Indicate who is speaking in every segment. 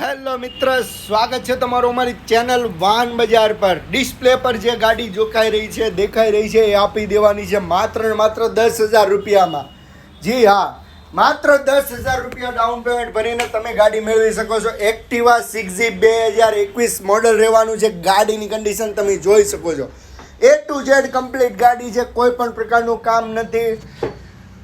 Speaker 1: Hello મિત્ર, સ્વાગત છે તમારું અમારી ચેનલ વાહન બજાર પર. ડિસ્પ્લે પર જે ગાડી જોખાઈ રહી છે, દેખાઈ રહી છે, એ આપી દેવાની છે માત્ર ને માત્ર 10,000 રૂપિયામાં. જી હા, માત્ર 10,000 રૂપિયા ડાઉન પેમેન્ટ ભરીને તમે ગાડી મેળવી શકો છો. એક્ટિવા 6G 2021 મોડલ રહેવાનું છે. ગાડીની કન્ડિશન તમે જોઈ શકો છો. A to Z કમ્પ્લીટ ગાડી છે, કોઈ પણ પ્રકારનું કામ નથી.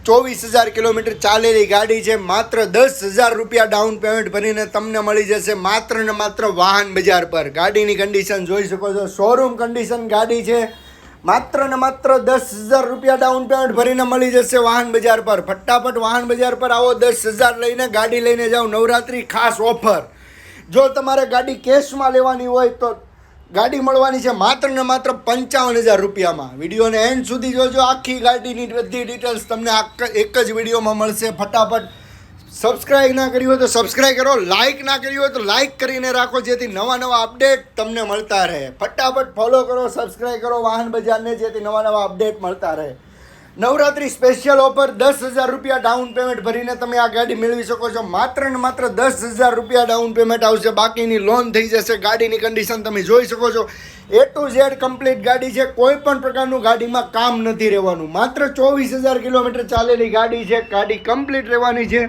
Speaker 1: 24,000 કિલોમીટર ચાલેલી ગાડી છે. માત્ર 10,000 રૂપિયા ડાઉન પેમેન્ટ ભરીને તમને મળી જશે માત્ર ને માત્ર વાહન બજાર પર. ગાડીની કન્ડિશન જોઈ શકો છો, શોરૂમ કન્ડિશન ગાડી છે. માત્ર ને માત્ર 10,000 રૂપિયા ડાઉન પેમેન્ટ ભરીને મળી જશે વાહન બજાર પર. ફટાફટ વાહન બજાર પર આવો, 10,000 લઈને ગાડી લઈને જાઓ. નવરાત્રી ખાસ ઓફર. જો તમારે ગાડી કેશમાં લેવાની હોય તો ગાડી મળવાની છે માત્ર ને માત્ર 55,000 રૂપિયામાં. વિડીયોને એન્ડ સુધી જોજો. આખી ગાડીની બધી ડિટેલ્સ તમને એક જ વિડીયોમાં મળશે. ફટાફટ સબસ્ક્રાઈબ ના કરી હોય તો સબસ્ક્રાઈબ કરો, લાઇક ના કરી હોય તો લાઇક કરીને રાખો, જેથી નવા નવા અપડેટ તમને મળતા રહે. ફટાફટ ફોલો કરો, સબસ્ક્રાઈબ કરો વાહન બજારને, જેથી નવા નવા અપડેટ મળતા રહે. નવરાત્રી સ્પેશિયલ ઓફર, 10,000 રૂપિયા ડાઉન પેમેન્ટ ભરીને તમે આ ગાડી મેળવી શકો છો. માત્ર ને માત્ર 10,000 રૂપિયા ડાઉન પેમેન્ટ આવશે, બાકીની લોન થઈ જશે. ગાડીની કન્ડિશન તમે જોઈ શકો છો. A to Z કમ્પ્લીટ ગાડી છે, કોઈ પણ પ્રકારનું ગાડીમાં કામ નથી રહેવાનું. માત્ર 24,000 કિલોમીટર ચાલેલી ગાડી છે. ગાડી કમ્પ્લીટ રહેવાની છે.